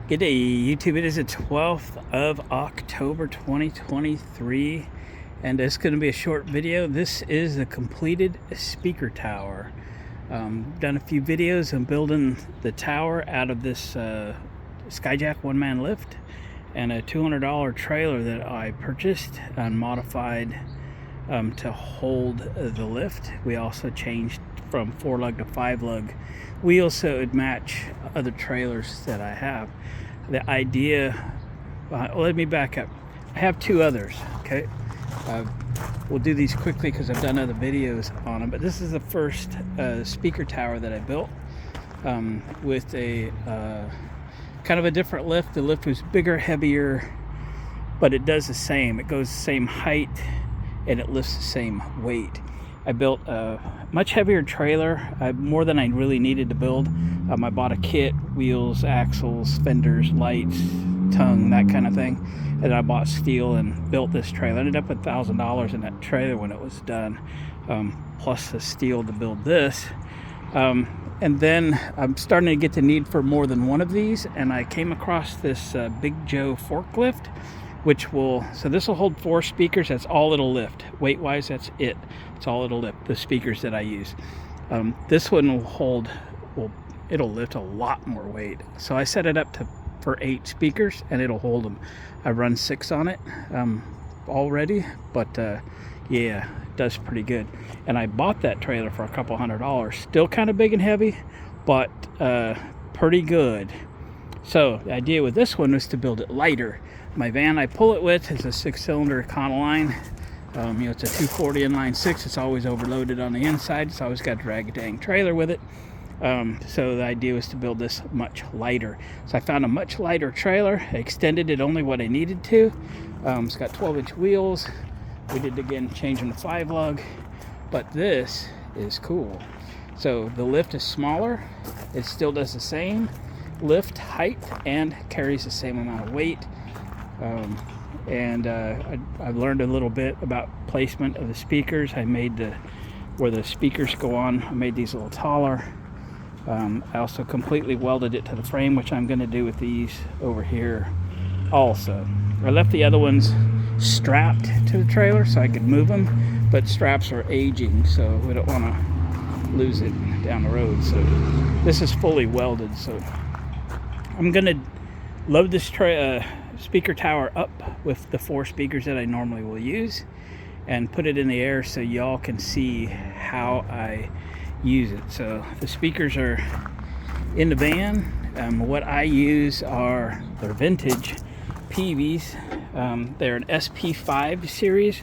Good day, YouTube. It is the 12th of October 2023, and it's going to be a short video. This is the completed speaker tower. Done a few videos on building the tower out of this Skyjack one-man lift and a $200 trailer that I purchased and modified to hold the lift. We also changed from 4-lug to 5-lug wheels so it would match other trailers that I have. The idea, let me back up. I have two others, okay? We'll do these quickly because I've done other videos on them, but this is the first speaker tower that I built with a kind of a different lift. The lift was bigger, heavier, but it does the same. It goes the same height and it lifts the same weight. I built a much heavier trailer, more than I really needed to build. I bought a kit, wheels, axles, fenders, lights, tongue, that kind of thing. And I bought steel and built this trailer. I ended up with $1,000 in that trailer when it was done, plus the steel to build this. And then I'm starting to get the need for more than one of these, and I came across this Big Joe forklift, which will, so this will hold 4 speakers. That's all it'll lift. Weight wise, that's it. It's all it'll lift, the speakers that I use. This one will hold, it'll lift a lot more weight. So I set it up for 8 speakers and it'll hold them. I run 6 on it already, but yeah, it does pretty good. And I bought that trailer for a couple $100. Still kind of big and heavy, but pretty good. So the idea with this one was to build it lighter. My van I pull it with is a 6-cylinder Econoline. It's a 240 inline 6. It's always overloaded on the inside. It's always got to drag a dang trailer with it. So the idea was to build this much lighter. So I found a much lighter trailer. I extended it only what I needed to. It's got 12-inch wheels. We did again changing the 5-lug, but this is cool. So the lift is smaller. It still does the same lift height and carries the same amount of weight. I've learned a little bit about placement of the speakers. I made where the speakers go on, I made these a little taller. I also completely welded it to the frame, which I'm going to do with these over here also. I left the other ones strapped to the trailer so I could move them, but straps are aging, so we don't want to lose it down the road. So this is fully welded, so I'm going to load this speaker tower up with the 4 speakers that I normally will use and put it in the air so y'all can see how I use it. So the speakers are in the van. What I use are their vintage Peavies. They're an SP5 series,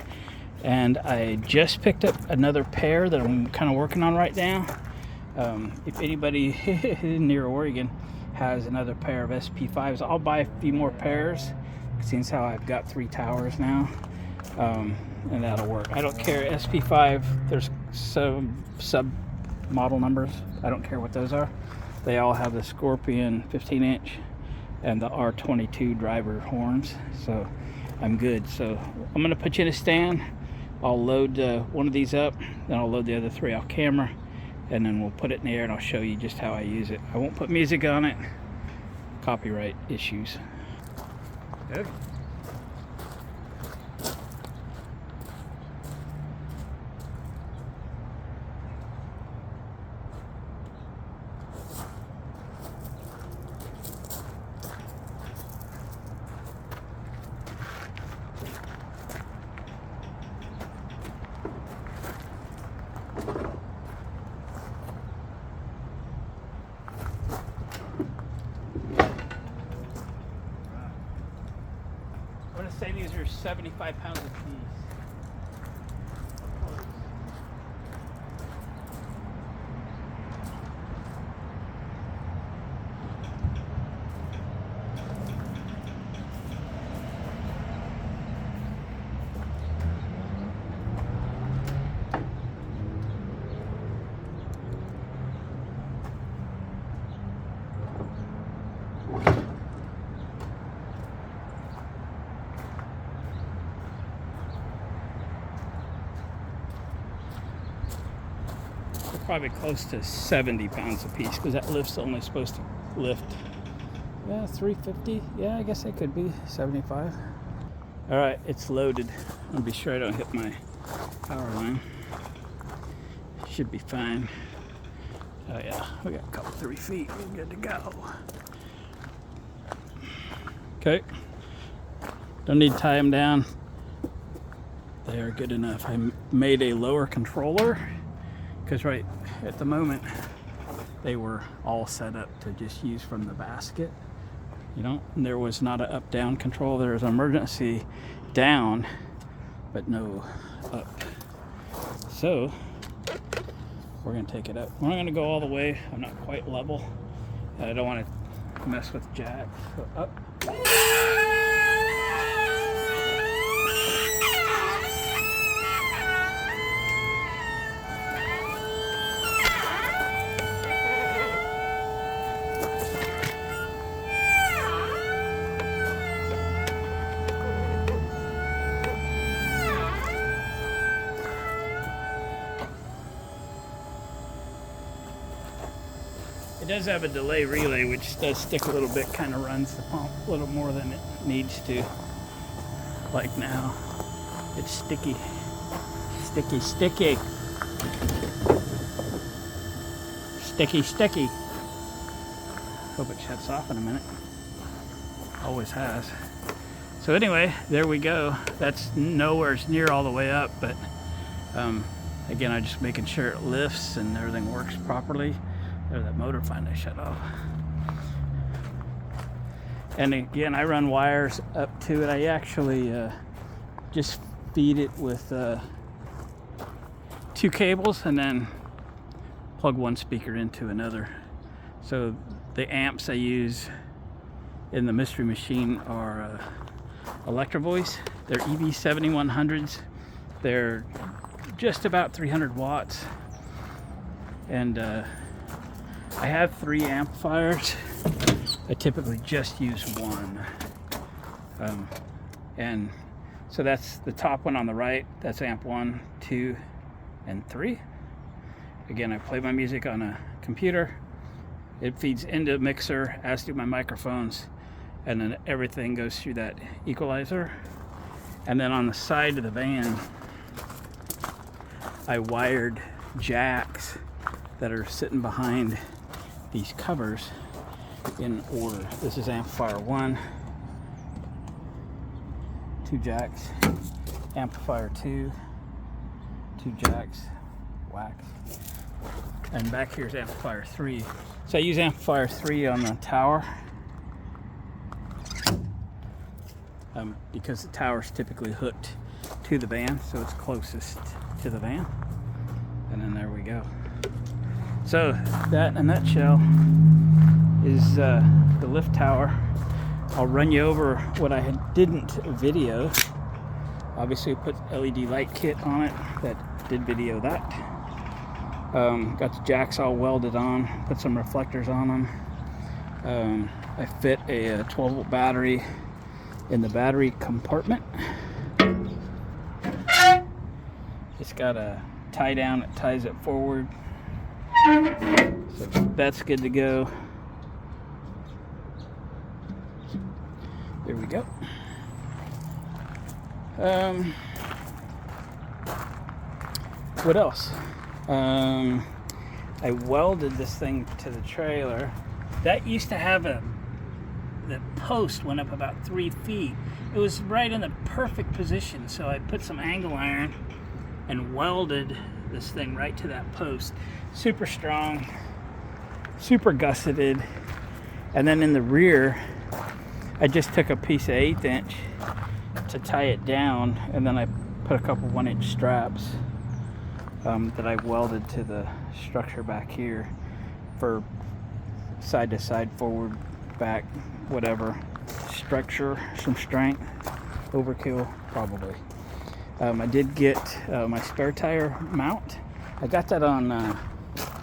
and I just picked up another pair that I'm kind of working on right now. If anybody near Oregon has another pair of SP5s, I'll buy a few more pairs, since how I've got 3 towers now, and that'll work. I don't care, SP5, there's some sub model numbers, I don't care what those are. They all have the Scorpion 15-inch and the R22 driver horns, so I'm good. So I'm gonna put you in a stand. I'll load one of these up, then I'll load the other 3 off camera, and then we'll put it in the air and I'll show you just how I use it. I won't put music on it, copyright issues. Okay. I'm going to say these are 75 pounds a piece. Probably close to 70 pounds a piece, because that lift's only supposed to lift Yeah, 350. Yeah, I guess it could be 75. All right, it's loaded. I'll be sure I don't hit my power line. Should be fine. Oh yeah, we got a couple 3 feet. We're good to go. Okay. Don't need to tie them down. They are good enough. I made a lower controller because right at the moment they were all set up to just use from the basket. You know, and there was not an up-down control. There was emergency down, but no up. So we're gonna take it up. We're not gonna go all the way. I'm not quite level. I don't want to mess with jack. So up. It does have a delay relay, which does stick a little bit, kind of runs the pump a little more than it needs to. Like now, it's sticky. Sticky, sticky. Sticky, sticky. Hope it shuts off in a minute. Always has. So anyway, there we go. That's nowhere near all the way up, but again, I'm just making sure it lifts and everything works properly. There, that motor finally shut off. And again, I run wires up to it. I actually just feed it with 2 cables and then plug one speaker into another. So the amps I use in the Mystery Machine are Electro Voice. They're EV7100s. They're just about 300 watts. And I have 3 amplifiers. I typically just use one. And so that's the top one on the right. That's amp 1, 2, and 3. Again, I play my music on a computer. It feeds into a mixer, as do my microphones, and then everything goes through that equalizer. And then on the side of the van, I wired jacks that are sitting behind these covers in order. This is amplifier 1, 2 jacks, amplifier 2, 2 jacks, wax, and back here's amplifier 3. So I use amplifier 3 on the tower because the tower is typically hooked to the van, so it's closest to the van. And then there we go. So that in a nutshell is the lift tower. I'll run you over what I didn't video. Obviously put LED light kit on it that did video that. Got the jacks all welded on, put some reflectors on them. I fit a 12-volt battery in the battery compartment. It's got a tie down that ties it forward. So that's good to go. There we go. What else? I welded this thing to the trailer. That used to have the post went up about 3 feet. It was right in the perfect position, so I put some angle iron and welded this thing right to that post. Super strong, super gusseted. And then in the rear, I just took a piece of 1/8 inch to tie it down, and then I put a couple 1-inch straps that I welded to the structure back here for side to side, forward, back, whatever. Structure, some strength, overkill, probably. I did get my spare tire mount. I got that on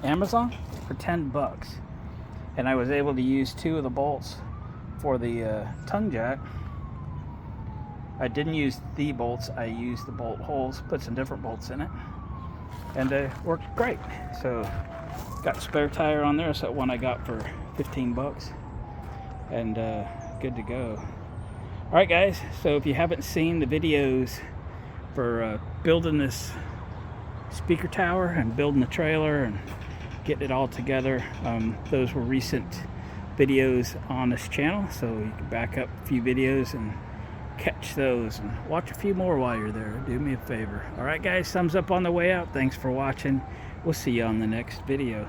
Amazon for $10, and I was able to use 2 of the bolts for the tongue jack. I didn't use the bolts, I used the bolt holes, put some different bolts in it, and it worked great. So got spare tire on there. So that one I got for $15. and good to go. All right, guys, so if you haven't seen the videos for building this speaker tower and building the trailer and getting it all together, those were recent videos on this channel, so you can back up a few videos and catch those and watch a few more while you're there. Do me a favor. All right, guys, thumbs up on the way out. Thanks for watching. We'll see you on the next video.